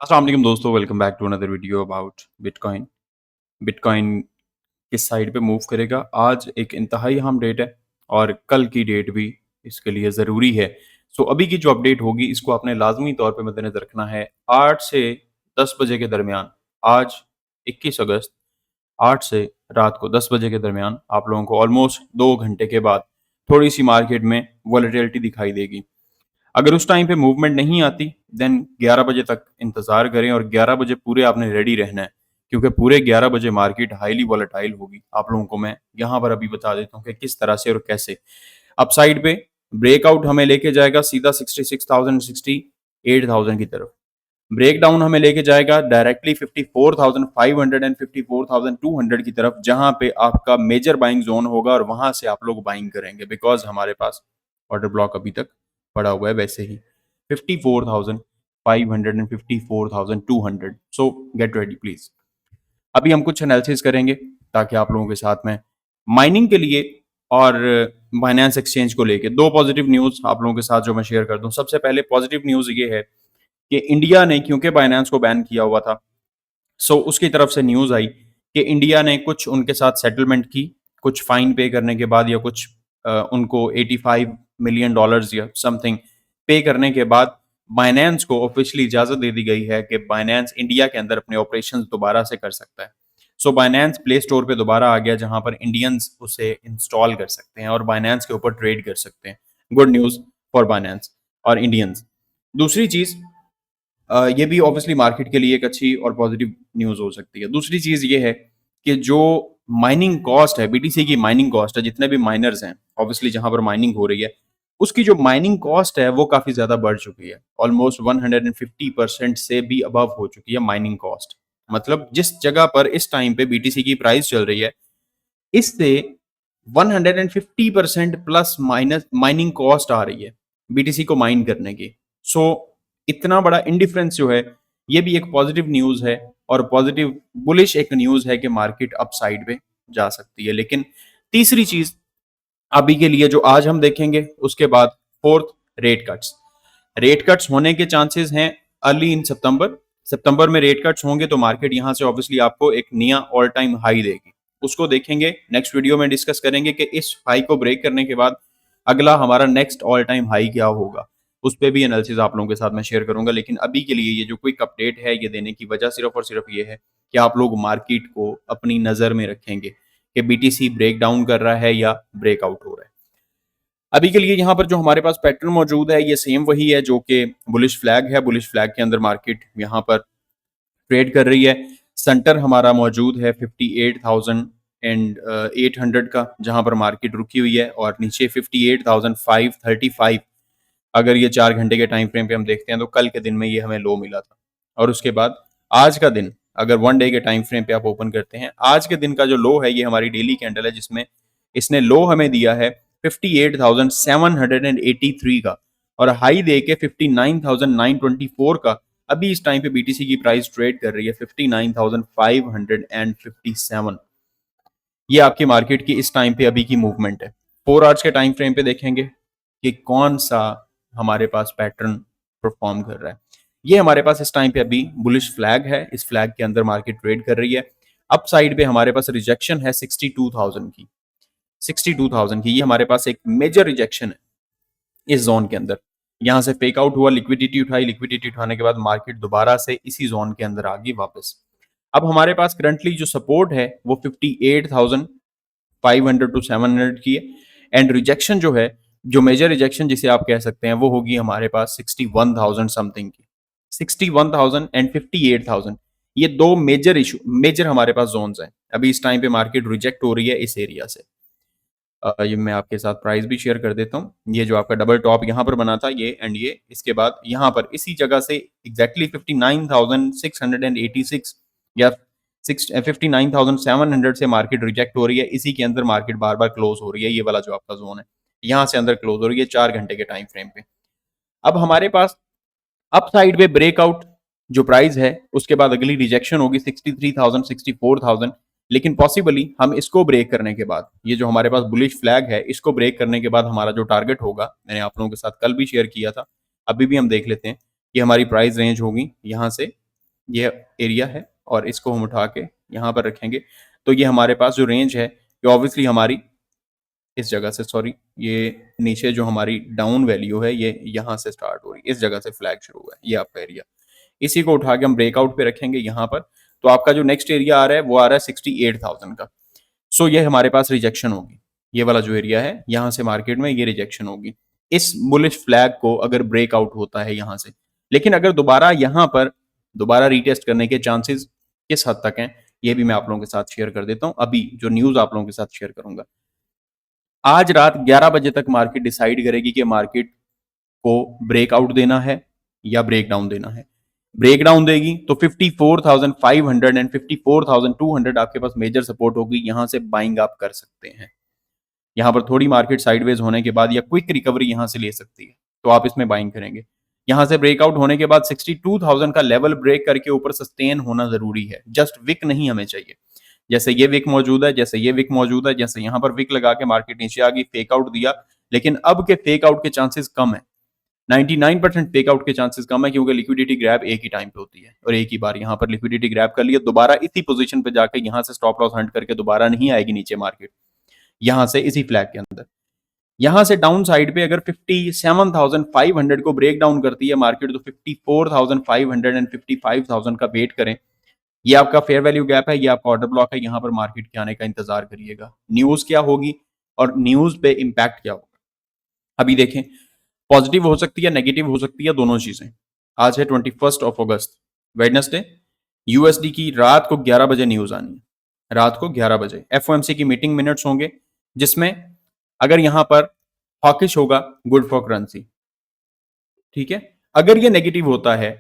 अस्सलाम वालेकुम दोस्तों, welcome back to another video about bitcoin. Bitcoin किस साइड पे मूव करेगा? आज एक इंतहाई अहम डेट है और कल की डेट भी इसके लिए ज़रूरी है। सो अभी की जो अपडेट होगी इसको आपने लाजमी तौर पे मद्देनज़र रखना है। 8 से 10 बजे के दरमियान, आज 21 अगस्त, 8 से रात को 10 बजे के दरमियान आप लोगों को ऑलमोस्ट 2 घंटे के बाद थोड़ी सी मार्केट में वॉलेटिलिटी दिखाई देगी। अगर उस टाइम पे मूवमेंट नहीं आती, देन 11 बजे तक इंतज़ार करें और 11 बजे पूरे आपने रेडी रहना है, क्योंकि पूरे 11 बजे मार्केट हाईली वोलेटाइल होगी। आप लोगों को मैं यहाँ पर अभी बता देता हूँ कि किस तरह से और कैसे। अपसाइड पे ब्रेकआउट हमें लेके जाएगा सीधा 66,000 68,000 की तरफ। ब्रेक डाउन हमें लेके जाएगा डायरेक्टली 54,500 एंड 54,200 की तरफ, जहां पे आपका मेजर बाइंग जोन होगा और वहां से आप लोग बाइंग करेंगे, बिकॉज हमारे पास ऑर्डर ब्लॉक अभी तक पड़ा हुआ है वैसे ही 54,500 and 54,200। So get ready please. अभी हम कुछ एनालिसिस करेंगे ताकि आप लोगों के साथ में माइनिंग के लिए और बाइनेंस एक्सचेंज को लेके दो पॉजिटिव न्यूज आप लोगों के साथ जो मैं शेयर कर दूं। सबसे पहले पॉजिटिव न्यूज ये है कि इंडिया ने, क्योंकि बाइनेंस को बैन किया हुआ था, सो उसकी तरफ से न्यूज आई कि इंडिया ने कुछ उनके साथ सेटलमेंट की, कुछ फाइन पे करने के बाद या कुछ उनको 85 मिलियन डॉलर्स या समथिंग पे करने के बाद बाइनेंस को ऑफिशियली इजाजत दे दी गई है कि बाइनेंस इंडिया के अंदर अपने ऑपरेशंस दोबारा से कर सकता है। सो बाइनेंस प्ले स्टोर पे दोबारा आ गया, जहां पर इंडियंस उसे इंस्टॉल कर सकते हैं और बाइनेंस के ऊपर ट्रेड कर सकते हैं। गुड न्यूज फॉर बाइनेंस और इंडियंस। दूसरी चीज, ये भी ऑब्वियसली मार्केट के लिए एक अच्छी और पॉजिटिव न्यूज़ हो सकती है। दूसरी चीज़ ये है कि जो माइनिंग कॉस्ट है, बीटीसी की माइनिंग कॉस्ट है, जितने भी माइनर्स हैं ऑब्वियसली जहाँ पर माइनिंग हो रही है, उसकी जो माइनिंग कॉस्ट है वो काफ़ी ज़्यादा बढ़ चुकी है। ऑलमोस्ट 150% से भी अबव हो चुकी है माइनिंग कॉस्ट। मतलब जिस जगह पर इस टाइम पे बीटीसी की प्राइस चल रही है, इससे 150% प्लस माइनस माइनिंग कॉस्ट आ रही है बीटीसी को माइन करने की। सो इतना बड़ा इंडिफरेंस जो है, ये भी एक पॉजिटिव न्यूज़ है और पॉजिटिव बुलिश एक न्यूज़ है कि मार्केट अप साइड पे जा सकती है। लेकिन तीसरी चीज़ अभी के लिए जो आज हम देखेंगे, उसके बाद fourth, rate cuts. Rate cuts होने के चांसेस हैं अर्ली इन सितंबर। सितंबर में रेट कट्स होंगे तो मार्केट यहाँ से ऑब्वियसली आपको एक नया ऑल टाइम हाई देगी। उसको देखेंगे, नेक्स्ट वीडियो में डिस्कस करेंगे कि इस हाई को ब्रेक करने के बाद अगला हमारा नेक्स्ट ऑल टाइम हाई क्या होगा। उस पर भी एनालिसिस आप लोगों के साथ मैं शेयर करूंगा। लेकिन अभी के लिए ये जो क्विक अपडेट है, ये देने की वजह सिर्फ और सिर्फ ये है कि आप लोग मार्केट को अपनी नज़र में रखेंगे कि बीटीसी ब्रेक डाउन कर रहा है या ब्रेकआउट हो रहा है। अभी के लिए यहाँ पर जो हमारे पास पैटर्न मौजूद है, ये सेम वही है जो कि बुलिश फ्लैग है। बुलिश फ्लैग के अंदर मार्केट यहाँ पर ट्रेड कर रही है। सेंटर हमारा मौजूद है 58,800 का, जहां पर मार्केट रुकी हुई है, और नीचे 58,535। अगर ये 4 घंटे के टाइम फ्रेम पे हम देखते हैं तो कल के दिन में ये हमें लो मिला था। और उसके बाद आज का दिन, अगर 1 डे के टाइम फ्रेम पे आप ओपन करते हैं, आज के दिन का जो लो है ये हमारी डेली कैंडल है, जिसमें इसने लो हमें दिया है 58,783 का और हाई दे के 59,924 का। अभी इस टाइम पे बीटीसी की प्राइस ट्रेड कर रही है 59,557। ये आपकी मार्केट की इस टाइम पे अभी की मूवमेंट है। 4 आवर्स के टाइम फ्रेम पे देखेंगे कि कौन सा हमारे पास पैटर्न परफॉर्म कर रहा है। ये हमारे पास इस टाइम पे अभी बुलिश फ्लैग है, इस फ्लैग के अंदर मार्केट ट्रेड कर रही है। अप साइड पे हमारे पास रिजेक्शन है 62,000 की, 62,000 की। ये हमारे पास एक मेजर रिजेक्शन है इस जोन के अंदर। यहाँ से फेक आउट हुआ, लिक्विडिटी उठाई, लिक्विडिटी उठाने के बाद मार्केट दोबारा से इसी जोन के अंदर आ गई वापस। अब हमारे पास करंटली जो सपोर्ट है वो 58,500 टू 700 की है, एंड रिजेक्शन जो है, जो मेजर रिजेक्शन जिसे आप कह सकते हैं, वो होगी हमारे पास 61,000 समथिंग की। 61,000 एंड 58,000, ये दो मेजर इशू, मेजर हमारे पास जोन्स हैं। अभी इस टाइम पे मार्केट रिजेक्ट हो रही है इस एरिया से। ये मैं आपके साथ प्राइस भी शेयर कर देता हूँ। ये जो आपका डबल टॉप यहाँ पर बना था, ये एंड ये, इसके बाद यहाँ पर इसी जगह से एग्जैक्टली 59,686 या 59,700 से मार्केट रिजेक्ट हो रही है। इसी के अंदर मार्केट बार बार क्लोज हो रही है। ये वाला जो आपका जोन है, यहाँ से अंदर क्लोज हो रही है 4 घंटे के टाइम फ्रेम पे। अब हमारे पास अप साइड पे ब्रेकआउट जो प्राइस है, उसके बाद अगली रिजेक्शन होगी 63,000 64,000। लेकिन पॉसिबली हम इसको ब्रेक करने के बाद, ये जो हमारे पास बुलिश फ्लैग है, इसको ब्रेक करने के बाद हमारा जो टारगेट होगा, मैंने आप लोगों के साथ कल भी शेयर किया था, अभी भी हम देख लेते हैं कि हमारी प्राइस रेंज होगी यहाँ से ये एरिया है और इसको हम उठा के यहाँ पर रखेंगे तो ये हमारे पास जो रेंज है ये ऑब्वियसली हमारी इस जगह से, सॉरी, ये नीचे जो हमारी डाउन वैल्यू है ये यहाँ से स्टार्ट हो रही है, इस जगह से फ्लैग शुरू हुआ है, ये आपका एरिया। इसी को उठा के हम ब्रेकआउट पे रखेंगे यहाँ पर, तो आपका जो नेक्स्ट एरिया आ रहा है वो आ रहा है 68,000 का। सो ये हमारे पास रिजेक्शन होगी, ये वाला जो एरिया है यहाँ से मार्केट में ये रिजेक्शन होगी इस बुलिश फ्लैग को अगर ब्रेकआउट होता है यहाँ से। लेकिन अगर दोबारा यहाँ पर दोबारा रीटेस्ट करने के चांसेस किस हद तक हैं ये भी मैं आप लोगों के साथ शेयर कर देता हूँ। अभी जो न्यूज आप लोगों के साथ शेयर करूंगा, आज रात 11 बजे तक मार्केट डिसाइड करेगी कि मार्केट को ब्रेकआउट देना है या ब्रेकडाउन देना है। ब्रेकडाउन देगी तो 54,500 एंड 54,200 आपके पास मेजर सपोर्ट होगी, यहां से बाइंग आप कर सकते हैं। यहां पर थोड़ी मार्केट साइडवेज होने के बाद या क्विक रिकवरी यहां से ले सकती है तो आप इसमें बाइंग करेंगे। यहां से ब्रेकआउट होने के बाद 62,000 का लेवल ब्रेक करके ऊपर सस्टेन होना जरूरी है, जस्ट विक नहीं हमें चाहिए। जैसे ये विक मौजूद है, जैसे ये विक मौजूद है, जैसे यहां पर विक लगा के मार्केट नीचे आ गई, फेक आउट दिया, लेकिन अब के फेक आउट के चांसेस कम है। 99% फेक आउट के चांसेस कम है क्योंकि लिक्विडिटी ग्रैब एक ही टाइम पे होती है और एक ही बार यहां पर लिक्विडिटी ग्रैब कर लिया, दोबारा इसी पोजीशन पे जाकर यहां से स्टॉप लॉस हंट करके दोबारा नहीं आएगी नीचे मार्केट, यहां से इसी फ्लैग के अंदर। यहां से डाउन साइड पे अगर 57,500 को ब्रेक डाउन करती है मार्केट तो 54,500 एंड 55,000 का वेट करें। ये आपका फेयर वैल्यू गैप है, ये आपका ऑर्डर ब्लॉक है, यहाँ पर मार्केट के आने का इंतजार करिएगा। न्यूज क्या होगी और न्यूज पे इंपैक्ट क्या होगा अभी देखें। पॉजिटिव हो सकती है, नेगेटिव हो सकती है, दोनों चीजें। आज है 21 अगस्त, वेडनेसडे। यूएसडी की रात को 11 बजे न्यूज आनी है, रात को 11 बजे एफओएमसी की मीटिंग मिनट्स होंगे, जिसमें अगर यहां पर हॉकिश होगा, गुड फॉर करेंसी, ठीक है। अगर ये नेगेटिव होता है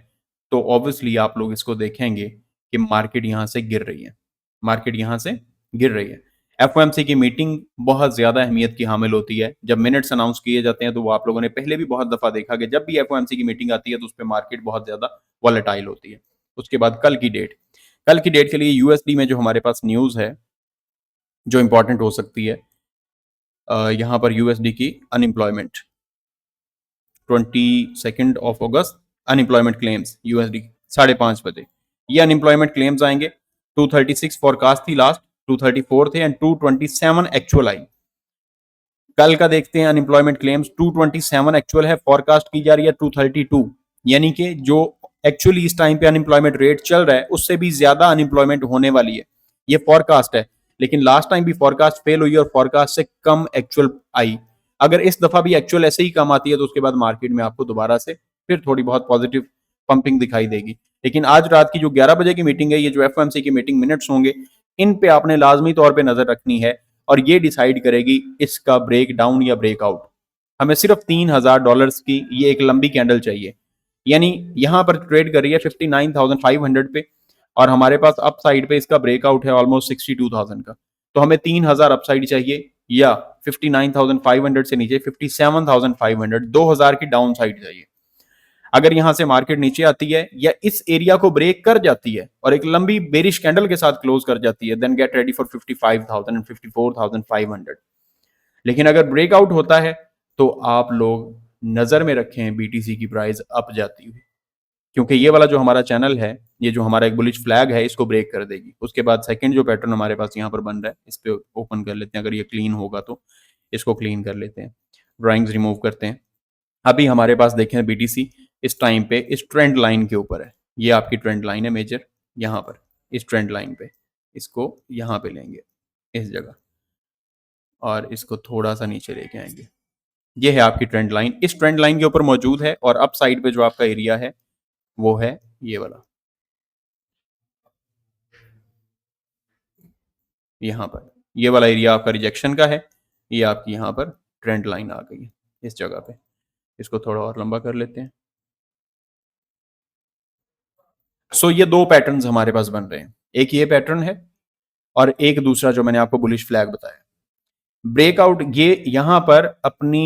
तो ऑब्वियसली आप लोग इसको देखेंगे कि मार्केट यहां से गिर रही है, मार्केट यहां से गिर रही है। एफओएमसी की मीटिंग बहुत ज्यादा अहमियत की हामिल होती है। जब मिनट्स अनाउंस किए जाते हैं तो वो आप लोगों ने पहले भी बहुत दफा देखा कि जब भी एफओएमसी की मीटिंग आती है तो उस पर मार्केट बहुत ज्यादा वॉलेटाइल होती है। उसके बाद कल की डेट, कल की डेट के लिए यूएसडी में जो हमारे पास न्यूज है जो इंपॉर्टेंट हो सकती है, यहां पर यूएसडी की अनएम्प्लॉयमेंट 22 अगस्त, अनएम्प्लॉयमेंट क्लेम्स यूएसडी 5:30 बजे ये अनएम्प्लॉयमेंट क्लेम्स आएंगे। 236 फॉरकास्ट थी लास्ट, 234 थे एंड 227 एक्चुअल आई। कल का देखते हैं अनएम्प्लॉयमेंट क्लेम्स, 227 एक्चुअल है, फॉरकास्ट की जा रही है 232, यानी कि जो एक्चुअली इस टाइम पे अनएम्प्लॉयमेंट रेट चल रहा है उससे भी ज्यादा अनएम्प्लॉयमेंट होने वाली है। ये फॉरकास्ट है, लेकिन लास्ट टाइम भी फॉरकास्ट फेल हुई और फॉरकास्ट से कम एक्चुअल आई। अगर इस दफा भी एक्चुअल ऐसे ही कम आती है तो उसके बाद मार्केट में आपको दोबारा से फिर थोड़ी बहुत पॉजिटिव पंपिंग दिखाई देगी। लेकिन आज रात की जो 11 बजे की मीटिंग है, ये जो एफओएमसी की मीटिंग मिनट्स होंगे, इन पे आपने लाजमी तौर पे नजर रखनी है और ये डिसाइड करेगी इसका ब्रेक डाउन या ब्रेकआउट। हमें सिर्फ $3,000 की ये एक लंबी कैंडल चाहिए, यानी यहां पर ट्रेड कर रही है 59,500 पे और हमारे पास अप साइड पे इसका ब्रेकआउट है ऑलमोस्ट 62,000 का। तो हमें 3,000 अपसाइड चाहिए या 59,500 से नीचे 57,500, 2,000 की डाउन साइड चाहिए। अगर यहां से मार्केट नीचे आती है या इस एरिया को ब्रेक कर जाती है और एक लंबी बेरिश कैंडल के साथ क्लोज कर जाती है, then get ready for 55,000 and 54,500। लेकिन अगर ब्रेकआउट होता है तो आप लोग नजर में रखें बीटीसी की प्राइस अप जाती हुई, क्योंकि ये वाला जो हमारा चैनल है, ये जो हमारा एक बुलिश फ्लैग है, इसको ब्रेक कर देगी। उसके बाद सेकंड जो पैटर्न हमारे पास यहाँ पर बन रहा है, इस पे ओपन कर लेते हैं। अगर ये क्लीन होगा तो इसको क्लीन कर लेते हैं, ड्राइंग्स रिमूव करते हैं। अभी हमारे पास देखें बीटीसी इस टाइम पे इस ट्रेंड लाइन के ऊपर है, ये आपकी ट्रेंड लाइन है मेजर, यहाँ पर इस ट्रेंड लाइन पे इसको यहाँ पे लेंगे इस जगह और इसको थोड़ा सा नीचे लेके आएंगे। ये है आपकी ट्रेंड लाइन, इस ट्रेंड लाइन के ऊपर मौजूद है और अप साइड पे जो आपका एरिया है वो है ये वाला, यहाँ पर ये वाला एरिया आपका रिजेक्शन का है। ये आपकी यहाँ पर ट्रेंड लाइन आ गई है इस जगह पे, इसको थोड़ा और लंबा कर लेते हैं। सो ये दो पैटर्न्स हमारे पास बन रहे हैं, एक ये पैटर्न है और एक दूसरा जो मैंने आपको बुलिश फ्लैग बताया। ब्रेकआउट ये यहां पर अपनी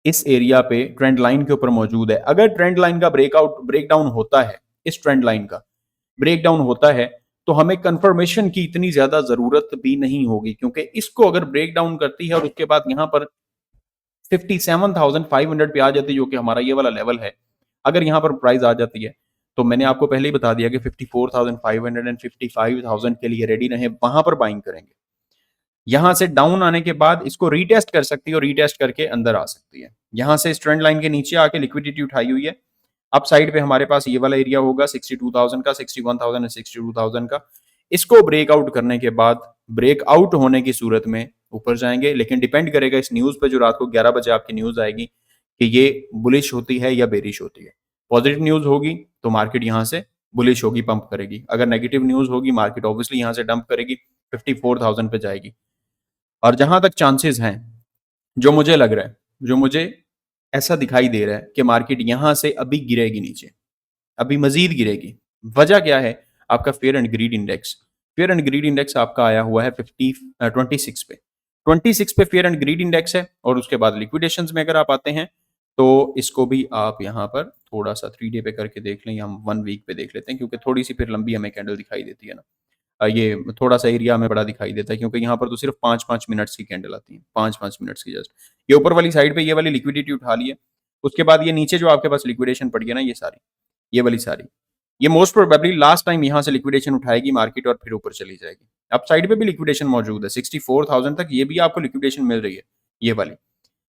इस एरिया पे ट्रेंड लाइन के ऊपर मौजूद है। अगर ट्रेंड लाइन का ब्रेकडाउन होता है, इस ट्रेंड लाइन का ब्रेकडाउन होता है तो हमें कंफर्मेशन की इतनी ज्यादा जरूरत भी नहीं होगी, क्योंकि इसको अगर ब्रेकडाउन करती है और उसके बाद यहां पर 57,500 पे आ जाती है, जो कि हमारा ये वाला लेवल है, अगर यहां पर प्राइस आ जाती है तो मैंने आपको पहले ही बता दिया कि 54,500 एंड 55,000 के लिए रेडी रहें, वहां पर बाइंग करेंगे। यहां से डाउन आने के बाद इसको रीटेस्ट कर सकती है और रीटेस्ट करके अंदर आ सकती है। यहां से इस ट्रेंड लाइन के नीचे आके लिक्विडिटी उठाई हुई है। अप साइड पे हमारे पास ये वाला एरिया होगा 62,000 का, 61,000 एंड 62,000 का। इसको ब्रेकआउट करने के बाद ब्रेकआउट होने की सूरत में ऊपर जाएंगे, लेकिन डिपेंड करेगा इस न्यूज पे जो रात को 11 बजे आपकी न्यूज आएगी कि ये बुलिश होती है या बेरिश होती है। पॉजिटिव न्यूज होगी तो मार्केट यहां से बुलिश होगी, पंप करेगी। अगर नेगेटिव न्यूज होगी, मार्केट ऑब्वियसली यहां से डंप करेगी, 54,000 पे जाएगी। और जहां तक चांसेस हैं, जो मुझे लग रहा है, जो मुझे ऐसा दिखाई दे रहा है कि मार्केट यहां से अभी गिरेगी नीचे, अभी मजीद गिरेगी। वजह क्या है? आपका fair and greed index. Fair and greed index आपका आया हुआ है 26 पे। 26 पे फेयर एंड ग्रीड इंडेक्स है। और उसके बाद लिक्विडेशंस में अगर आप आते हैं तो इसको भी आप यहाँ पर थोड़ा सा 3 डे पे करके देख लें, या हम 1 वीक पे देख लेते हैं, क्योंकि थोड़ी सी फिर लंबी हमें कैंडल दिखाई देती है ना। ये थोड़ा सा एरिया हमें बड़ा दिखाई देता है, क्योंकि यहाँ पर तो सिर्फ 5-5 मिनट्स की कैंडल आती है, 5-5 मिनट्स की जस्ट। ये ऊपर वाली साइड पे ये वाली लिक्विडिटी उठा ली है। उसके बाद ये नीचे जो आपके पास लिक्विडेशन पड़ गया ना, ये सारी, ये वाली सारी, ये मोस्ट प्रोबेबली लास्ट टाइम यहाँ से लिक्विडेशन उठाएगी मार्केट और फिर ऊपर चली जाएगी। अप साइड पे भी लिक्विडेशन मौजूद है, 64,000 तक ये भी आपको लिक्विडेशन मिल रही है, ये वाली।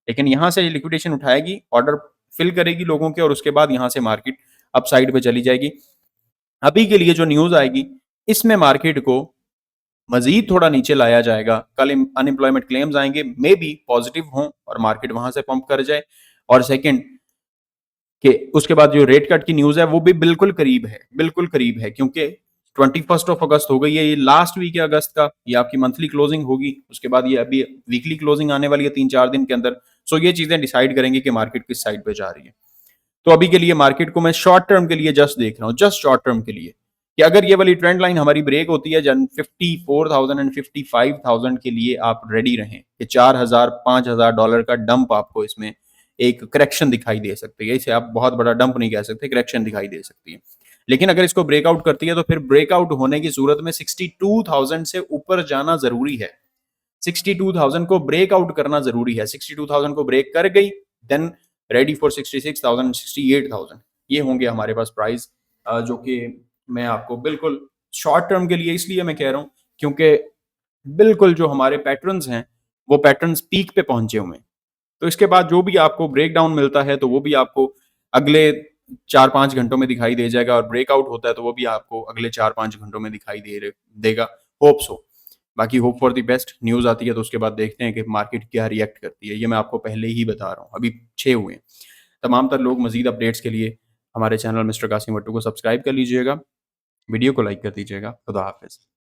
लेकिन यहाँ से लिक्विडेशन उठाएगी, ऑर्डर फिल करेगी लोगों के, और उसके बाद यहाँ से मार्केट अप साइड पे चली जाएगी। अभी के लिए जो न्यूज आएगी, इसमें मार्केट को मजीद थोड़ा नीचे लाया जाएगा। कल अनएम्प्लॉयमेंट क्लेम्स आएंगे, मे बी पॉजिटिव हों और मार्केट वहां से पंप कर जाए। और सेकंड कि उसके बाद जो रेट कट की न्यूज है वो भी बिल्कुल करीब है, बिल्कुल करीब है, क्योंकि 21 हो गई है, ये लास्ट वीक है अगस्त का, ये आपकी मंथली क्लोजिंग होगी। उसके बाद ये अभी वीकली क्लोजिंग आने वाली है 3-4 दिन के अंदर। सो ये चीजें डिसाइड करेंगे कि मार्केट किस साइड पे जा रही है। तो अभी के लिए मार्केट को मैं शॉर्ट टर्म के लिए जस्ट देख रहा हूँ, जस्ट शॉर्ट टर्म के लिए, कि अगर ये वाली ट्रेंड लाइन हमारी ब्रेक होती है जन 54,000 एंड 55,000 के लिए आप रेडी रहें कि $4,000-5,000 का डंप आपको इसमें एक करेक्शन दिखाई दे सकती है। इसे आप बहुत बड़ा डंप नहीं कह सकते, करेक्शन दिखाई दे सकती है। लेकिन अगर इसको ब्रेकआउट करती है तो फिर ब्रेकआउट होने की सूरत में 62,000 से ऊपर जाना जरूरी है। 62,000 को ब्रेकआउट करना जरूरी है। 62,000 को ब्रेक कर गई, देन रेडी फॉर 66,000 68,000 ये होंगे हमारे पास प्राइस, जो कि मैं आपको बिल्कुल शॉर्ट टर्म के लिए इसलिए मैं कह रहा हूँ, क्योंकि बिल्कुल जो हमारे पैटर्न्स हैं वो पैटर्न्स पीक पे पहुंचे हुए हैं। तो इसके बाद जो भी आपको ब्रेक डाउन मिलता है तो वो भी आपको अगले 4-5 घंटों में दिखाई दे जाएगा, और ब्रेकआउट होता है तो वो भी आपको अगले 4-5 घंटों में दिखाई देगा। Hope so. बाकी hope for the best. News आती है तो उसके बाद देखते हैं कि मार्केट क्या रिएक्ट करती है। ये मैं आपको पहले ही बता रहा हूँ, अभी 6 हुए हैं। तमाम तर लोग मजीद अपडेट्स के लिए हमारे चैनल मिस्टर कासिम वट्टू को सब्सक्राइब कर लीजिएगा, वीडियो को लाइक कर दीजिएगा। खुदा हाफिज।